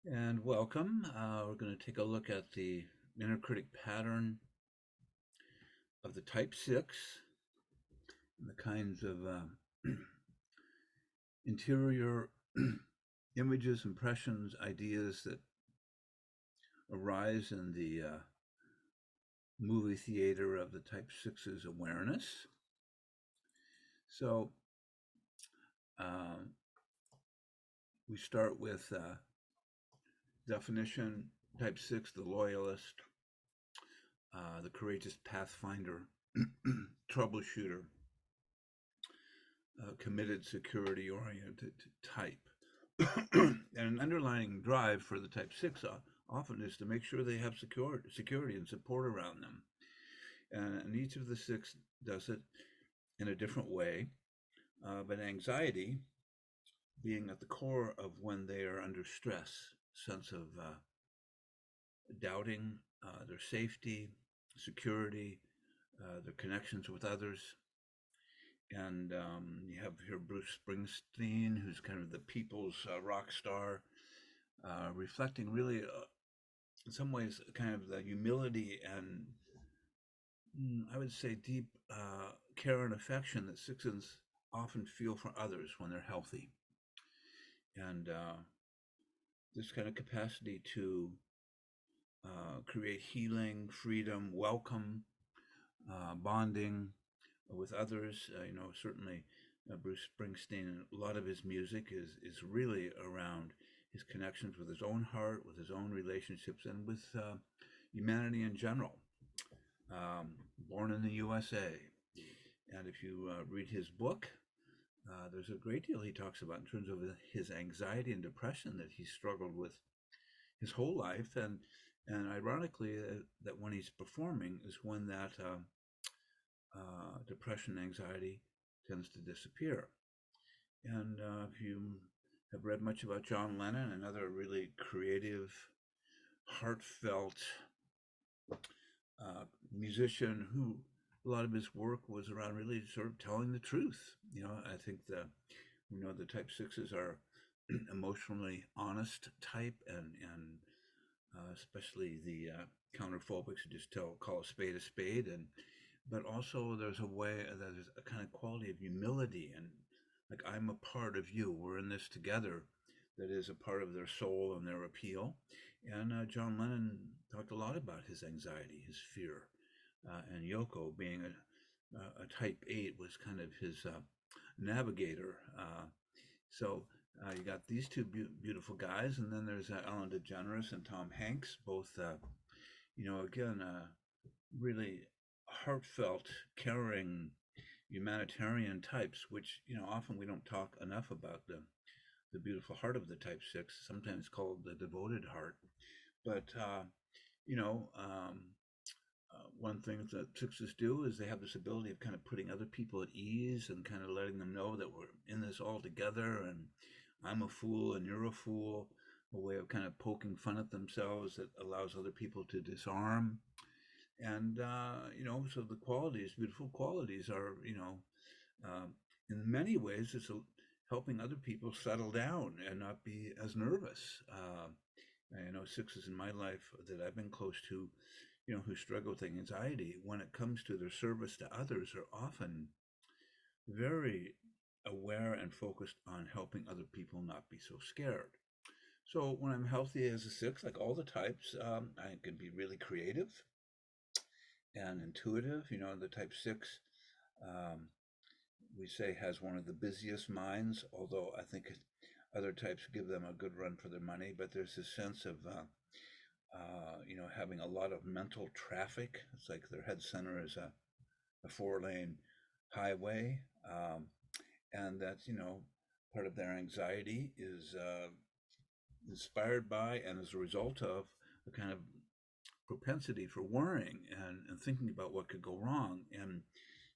And welcome. We're going to take a look at the inner critic pattern of the type 6 and the kinds of interior images, impressions, ideas that arise in the movie theater of the type 6's awareness. So um, we start with definition type 6, the loyalist, the courageous pathfinder, troubleshooter, committed, security oriented type. And an underlying drive for the type 6 often is to make sure they have security and support around them. And each of the six does it in a different way. But anxiety being at the core of when they are under stress, sense of doubting their safety, security, their connections with others. And you have here Bruce Springsteen, who's kind of the people's rock star, reflecting really, in some ways, kind of the humility and I would say deep care and affection that sixes often feel for others when they're healthy. And this kind of capacity to create healing, freedom, welcome, bonding with others. Certainly Bruce Springsteen, a lot of his music is really around his connections with his own heart, with his own relationships, and with humanity in general. Born in the USA, and if you read his book, there's a great deal he talks about in terms of his anxiety and depression that he struggled with his whole life, and ironically, that when he's performing is when that depression, anxiety tends to disappear. And if you have read much about John Lennon, another really creative, heartfelt musician who a lot of his work was around really sort of telling the truth. I think the type sixes are emotionally honest type, and especially the counterphobics who just call a spade, and but also there's a way that there's a kind of quality of humility and like I'm a part of you. We're in this together. That is a part of their soul and their appeal. And John Lennon talked a lot about his anxiety, his fear, and Yoko being a type 8 was kind of his navigator. So you got these two beautiful guys, and then there's Ellen DeGeneres and Tom Hanks, both, again, really heartfelt, caring, humanitarian types, which, often we don't talk enough about the beautiful heart of the type 6, sometimes called the devoted heart. But, you know, um, one thing that sixes do is they have this ability of kind of putting other people at ease and kind of letting them know that we're in this all together and I'm a fool and you're a fool, a way of kind of poking fun at themselves that allows other people to disarm. And, so the qualities, beautiful qualities are, um, in many ways, helping other people settle down and not be as nervous. I know sixes in my life that I've been close to, who struggle with anxiety, when it comes to their service to others, are often very aware and focused on helping other people not be so scared. So when I'm healthy as a six, like all the types, I can be really creative and intuitive. The type six, um, we say, has one of the busiest minds, although I think other types give them a good run for their money. But there's this sense of having a lot of mental traffic. It's like their head center is a 4-lane highway, and that's part of their anxiety is inspired by and as a result of a kind of propensity for worrying and thinking about what could go wrong. And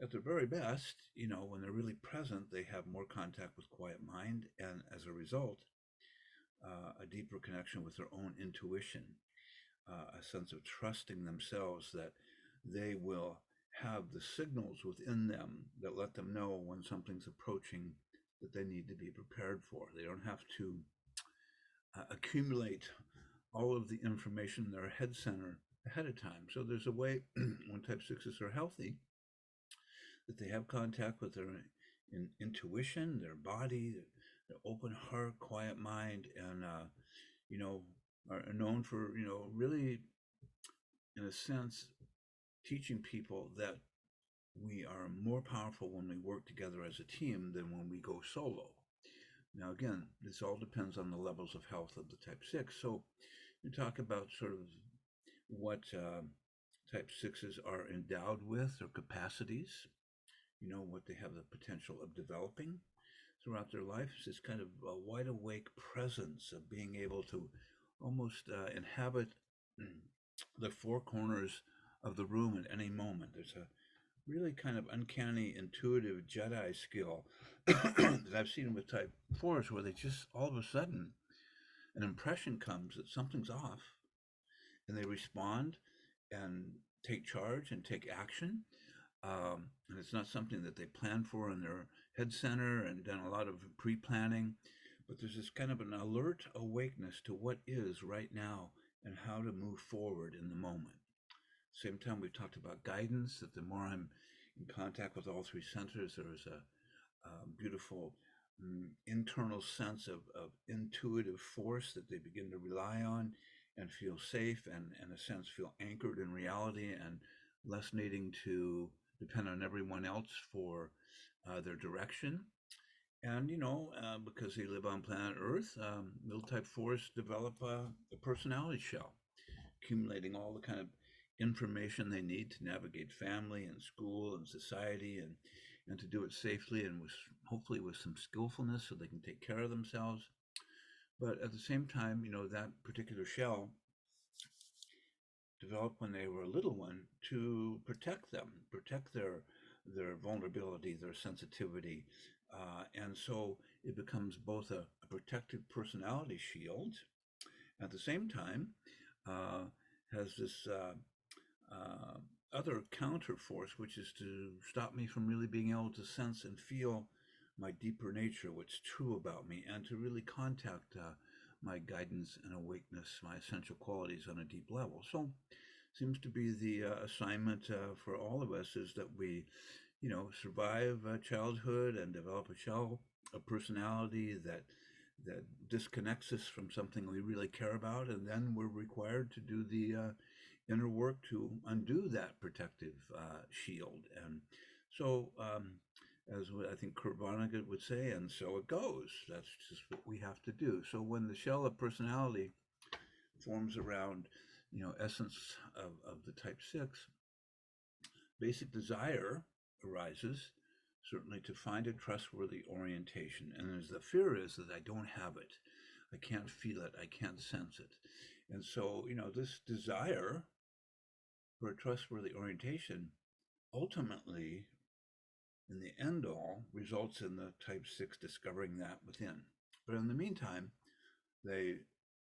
at their very best, when they're really present, they have more contact with quiet mind, and as a result, a deeper connection with their own intuition, a sense of trusting themselves that they will have the signals within them that let them know when something's approaching that they need to be prepared for. They don't have to accumulate all of the information in their head center ahead of time. So there's a way when type sixes are healthy that they have contact with their intuition, their body, their open heart, quiet mind, and you know are known for really, in a sense, teaching people that we are more powerful when we work together as a team than when we go solo. Now, again, this all depends on the levels of health of the type 6. So, you talk about sort of what type 6s are endowed with, their capacities, what they have the potential of developing throughout their life. It's this kind of wide awake presence of being able to almost inhabit the four corners of the room at any moment. There's a really kind of uncanny, intuitive Jedi skill that I've seen with Type 4s where they just all of a sudden an impression comes that something's off and they respond and take charge and take action. And it's not something that they plan for in their head center and done a lot of pre planning, but there's this kind of an alert awakeness to what is right now and how to move forward in the moment. Same time, we've talked about guidance, that the more I'm in contact with all three centers, there is a beautiful internal sense of intuitive force that they begin to rely on and feel safe and, in a sense, feel anchored in reality and less needing to depend on everyone else for their direction. And, because they live on planet Earth, little type 4s develop a personality shell, accumulating all the kind of information they need to navigate family and school and society and to do it safely and with hopefully with some skillfulness so they can take care of themselves. But at the same time, that particular shell developed when they were a little one to protect them, protect their vulnerability, their sensitivity, and so it becomes both a protective personality shield. At the same time, uh, has this other counter force, which is to stop me from really being able to sense and feel my deeper nature, what's true about me, and to really contact my guidance and awakeness, my essential qualities on a deep level. So, seems to be the assignment for all of us is that we, survive childhood and develop a shell, a personality that disconnects us from something we really care about, and then we're required to do the inner work to undo that protective shield. And so, as I think Kurt Vonnegut would say, and so it goes. That's just what we have to do. So when the shell of personality forms around, essence of the type 6, basic desire arises certainly to find a trustworthy orientation. And as the fear is that I don't have it, I can't feel it, I can't sense it. And so, this desire for a trustworthy orientation ultimately, in the end all, results in the type 6 discovering that within. But in the meantime, they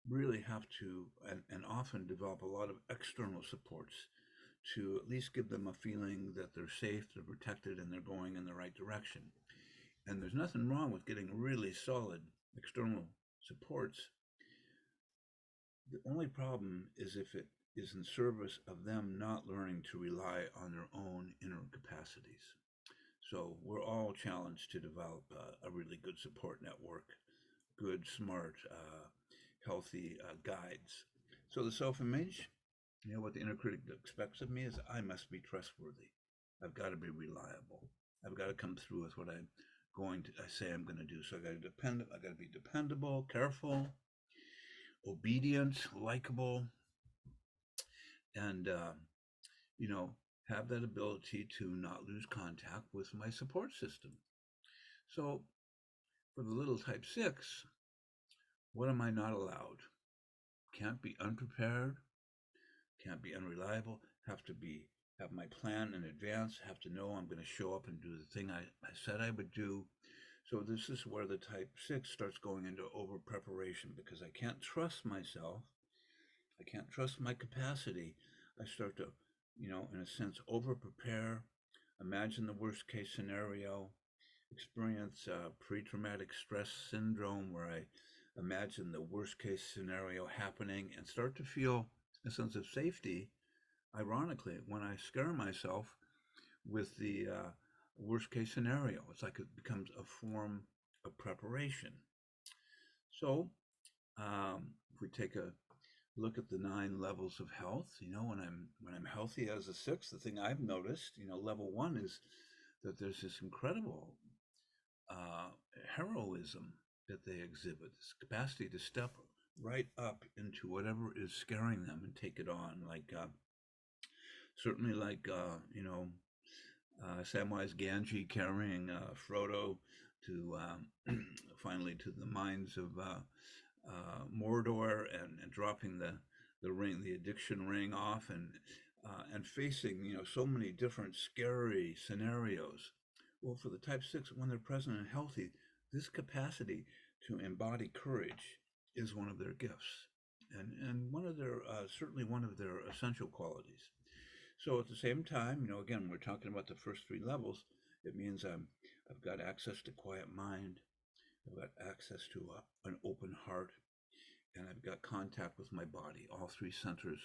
really have to and often develop a lot of external supports to at least give them a feeling that they're safe, they're protected, and they're going in the right direction. And there's nothing wrong with getting really solid external supports. The only problem is if it is in service of them not learning to rely on their own inner capacities. So we're all challenged to develop a really good support network, good, smart, healthy guides. So the self-image, what the inner critic expects of me is I must be trustworthy. I've got to be reliable. I've got to come through with what I say I'm going to do. So I got to be dependable, careful, obedient, likable, and have that ability to not lose contact with my support system. So for the little type 6, what am I not allowed? Can't be unprepared, can't be unreliable, have my plan in advance, have to know I'm going to show up and do the thing I said I would do. So this is where the type 6 starts going into over preparation because I can't trust myself. I can't trust my capacity. I start to, in a sense, over prepare, imagine the worst case scenario, experience pre-traumatic stress syndrome where imagine the worst case scenario happening and start to feel a sense of safety, ironically, when I scare myself with the worst case scenario. It's like it becomes a form of preparation. So, if we take a look at the 9 levels of health, when I'm healthy as a six, the thing I've noticed, level one is that there's this incredible uh, heroism that they exhibit, this capacity to step right up into whatever is scaring them and take it on. Like certainly, like Samwise Gamgee carrying Frodo to finally to the mines of Mordor and dropping the ring, the addiction ring off, and facing so many different scary scenarios. Well, for the Type Six, when they're present and healthy, this capacity to embody courage is one of their gifts, and one of their certainly one of their essential qualities. So at the same time, again, we're talking about the first 3 levels. It means I've got access to quiet mind, I've got access to an open heart, and I've got contact with my body. All 3 centers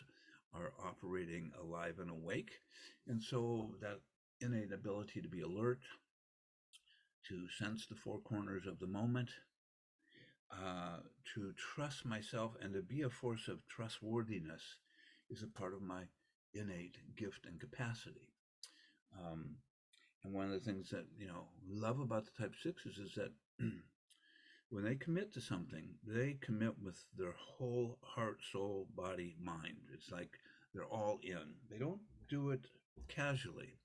are operating alive and awake. And so that innate ability to be alert, to sense the 4 corners of the moment, uh, to trust myself, and to be a force of trustworthiness is a part of my innate gift and capacity. Um, and one of the things that love about the Type Sixes is that when they commit to something, they commit with their whole heart, soul, body, mind. It's like they're all in. They don't do it casually.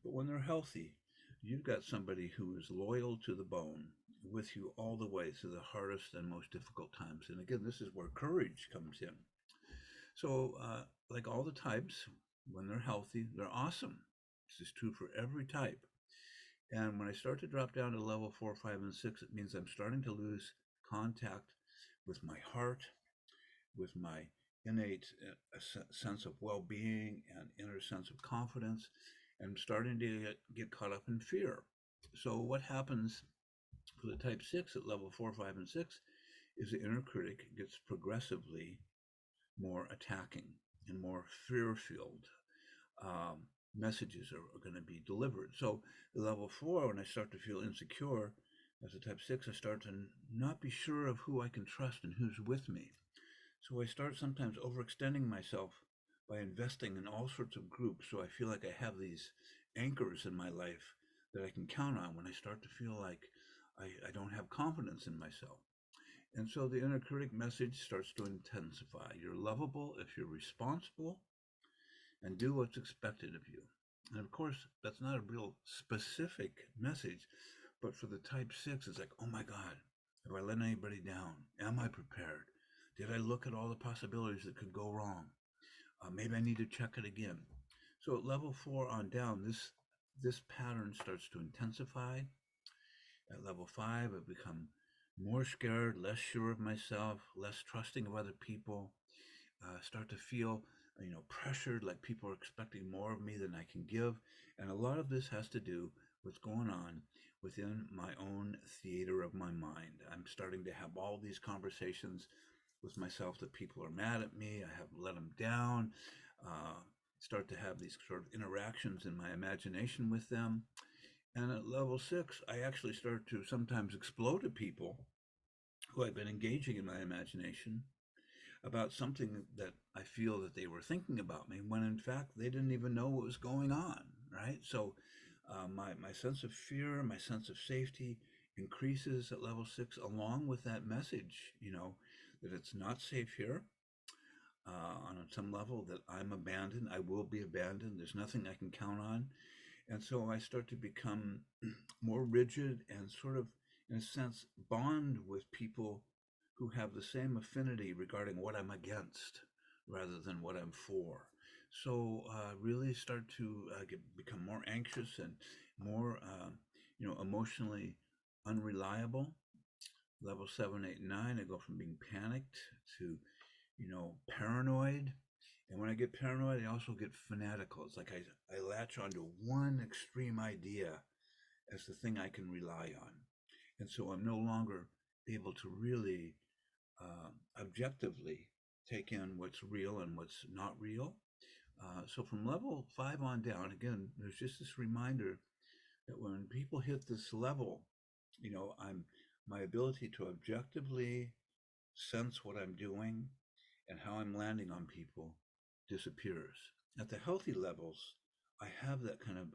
But when they're healthy, you've got somebody who is loyal to the bone with you all the way through the hardest and most difficult times. And again, this is where courage comes in. So, like all the types, when they're healthy, they're awesome. This is true for every type. And when I start to drop down to level 4, 5, and 6, it means I'm starting to lose contact with my heart, with my innate sense of well being and inner sense of confidence, and I'm starting to get caught up in fear. So, what happens for the type 6 at level 4, 5, and 6 is the inner critic gets progressively more attacking and more fear filled. Um, Messages are going to be delivered. So, level 4, when I start to feel insecure as a type 6, I start to not be sure of who I can trust and who's with me. So, I start sometimes overextending myself by investing in all sorts of groups. So, I feel like I have these anchors in my life that I can count on when I start to feel like I don't have confidence in myself. And so the inner critic message starts to intensify. You're lovable if you're responsible and do what's expected of you. And of course, that's not a real specific message, but for the type 6, it's like, oh my God, have I let anybody down? Am I prepared? Did I look at all the possibilities that could go wrong? Maybe I need to check it again. So at level 4 on down, this pattern starts to intensify. At level 5, I've become more scared, less sure of myself, less trusting of other people. Start to feel, pressured, like people are expecting more of me than I can give. And a lot of this has to do with what's going on within my own theater of my mind. I'm starting to have all these conversations with myself that people are mad at me. I have let them down. Uh, Start to have these sort of interactions in my imagination with them. And at level 6, I actually start to sometimes explode at people who I've been engaging in my imagination about something that I feel that they were thinking about me when in fact they didn't even know what was going on, right? So my sense of fear, my sense of safety increases at level 6 along with that message, that it's not safe here. On some level, that I'm abandoned, I will be abandoned, there's nothing I can count on. And so I start to become more rigid and sort of, in a sense, bond with people who have the same affinity regarding what I'm against rather than what I'm for. So really start to become more anxious and more, emotionally unreliable. Level 7, 8, 9, I go from being panicked to, paranoid. And when I get paranoid, I also get fanatical. It's like I latch onto one extreme idea as the thing I can rely on. And so I'm no longer able to really objectively take in what's real and what's not real. So from level 5 on down, again, there's just this reminder that when people hit this level, I'm my ability to objectively sense what I'm doing and how I'm landing on people disappears. At the healthy levels, I have that kind of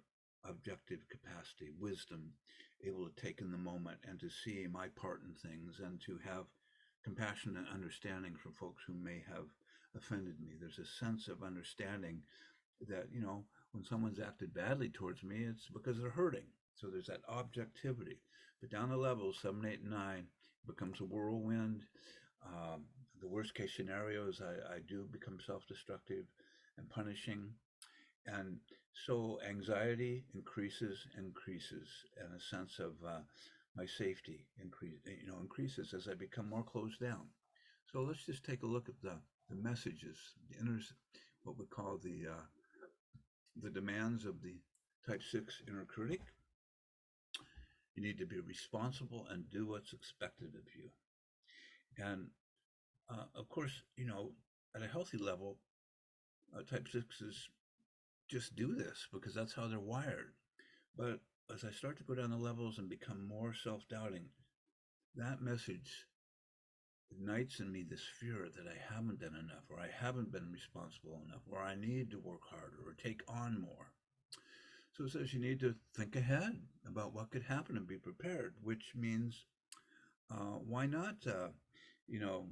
objective capacity, wisdom, able to take in the moment and to see my part in things and to have compassion and understanding for folks who may have offended me. There's a sense of understanding that, when someone's acted badly towards me, it's because they're hurting. So there's that objectivity. But down the levels, 7, 8, and 9, becomes a whirlwind. Um, the worst case scenario is I do become self destructive and punishing. And so anxiety increases, and a sense of my safety increases as I become more closed down. So let's just take a look at the messages, the inner, what we call the demands of the type 6 inner critic. You need to be responsible and do what's expected of you. And of course, at a healthy level, type 6s just do this because that's how they're wired. But as I start to go down the levels and become more self doubting, that message ignites in me this fear that I haven't done enough, or I haven't been responsible enough, or I need to work harder or take on more. So it says you need to think ahead about what could happen and be prepared, which means why not,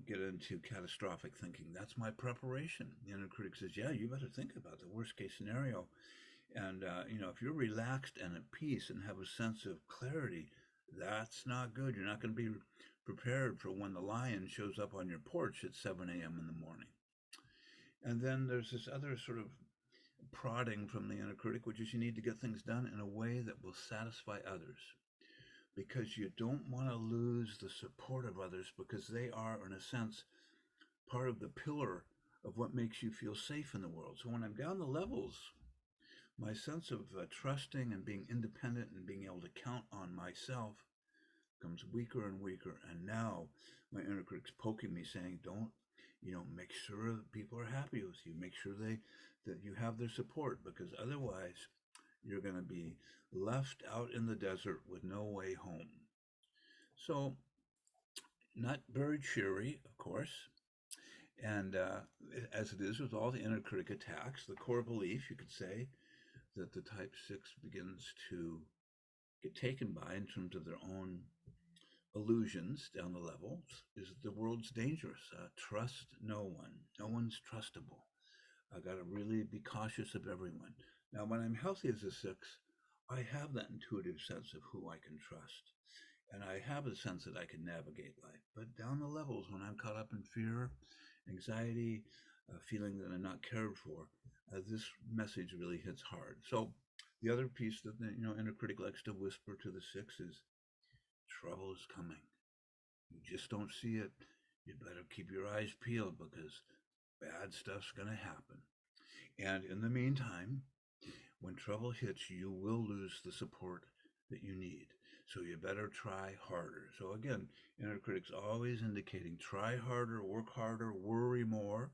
get into catastrophic thinking? That's my preparation. The inner critic says, yeah, you better think about the worst case scenario. And, if you're relaxed and at peace and have a sense of clarity, that's not good. You're not going to be prepared for when the lion shows up on your porch at 7 a.m. in the morning. And then there's this other sort of prodding from the inner critic, which is you need to get things done in a way that will satisfy others, because you don't want to lose the support of others, because they are, in a sense, part of the pillar of what makes you feel safe in the world. So when I'm down the levels, my sense of trusting and being independent and being able to count on myself becomes weaker and weaker. And now my inner critic's poking me, saying, don't, make sure that people are happy with you. Make sure that you have their support, because otherwise you're going to be left out in the desert with no way home. So, not very cheery, of course. And as it is with all the inner critic attacks, the core belief, you could say, that the type 6 begins to get taken by in terms of their own illusions down the levels is that the world's dangerous. Trust no one. No one's trustable. I got to really be cautious of everyone. Now, when I'm healthy as a 6, I have that intuitive sense of who I can trust. And I have a sense that I can navigate life. But down the levels, when I'm caught up in fear, anxiety, feeling that I'm not cared for, this message really hits hard. So the other piece that the inner critic likes to whisper to the 6 is trouble is coming. You just don't see it. You better keep your eyes peeled because bad stuff's going to happen. And in the meantime, when trouble hits, you will lose the support that you need. So you better try harder. So again, inner critic's always indicating try harder, work harder, worry more,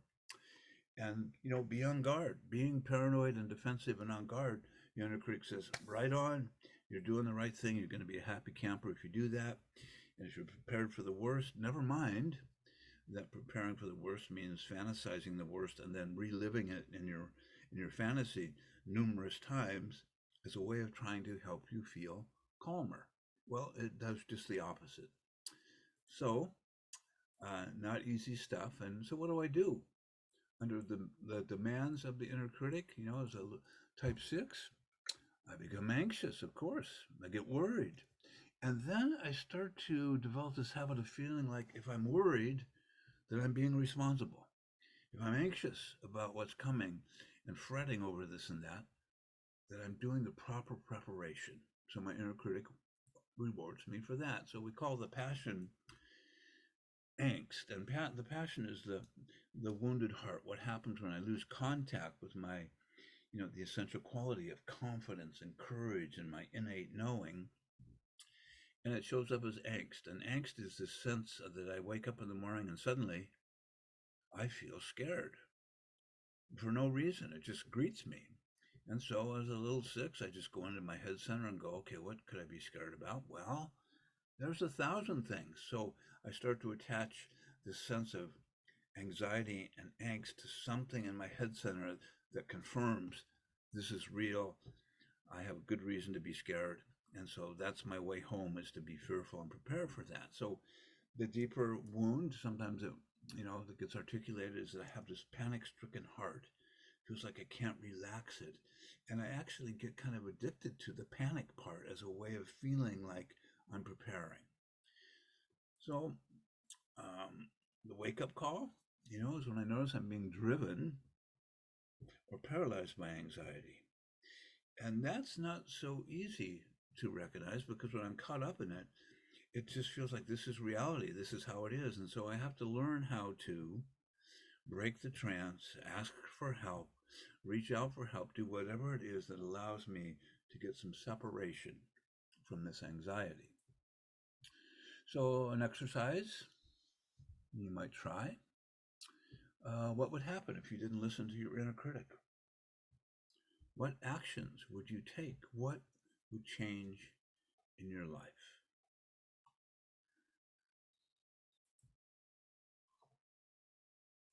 and be on guard. Being paranoid and defensive and on guard, the inner critic says, right on, you're doing the right thing. You're going to be a happy camper if you do that. And if you're prepared for the worst, never mind that preparing for the worst means fantasizing the worst and then reliving it in your fantasy numerous times as a way of trying to help you feel calmer. Well, it does just the opposite. So, not easy stuff. And so, what do I do under the demands of the inner critic? As a type 6, I become anxious. Of course, I get worried. And then I start to develop this habit of feeling like if I'm worried, that I'm being responsible. If I'm anxious about what's coming and fretting over this and that I'm doing the proper preparation. So my inner critic rewards me for that. So we call the passion angst. And the passion is the wounded heart. What happens when I lose contact with my, the essential quality of confidence and courage and my innate knowing. And it shows up as angst. And angst is this sense that I wake up in the morning and suddenly I feel scared for no reason. It just greets me. And so, as a little six, I just go into my head center and go, okay, what could I be scared about? Well, there's 1,000 things. So I start to attach this sense of anxiety and angst to something in my head center that confirms this is real. I have good reason to be scared. And so that's my way home, is to be fearful and prepare for that. So the deeper wound, sometimes that gets articulated, is that I have this panic stricken heart. It feels like I can't relax it. And I actually get kind of addicted to the panic part as a way of feeling like I'm preparing. So the wake up call, is when I notice I'm being driven or paralyzed by anxiety. And that's not so easy to recognize, because when I'm caught up in it, it just feels like this is reality. This is how it is. And so I have to learn how to break the trance, ask for help, reach out for help, do whatever it is that allows me to get some separation from this anxiety. So, an exercise you might try. What would happen if you didn't listen to your inner critic? What actions would you take? What would change in your life?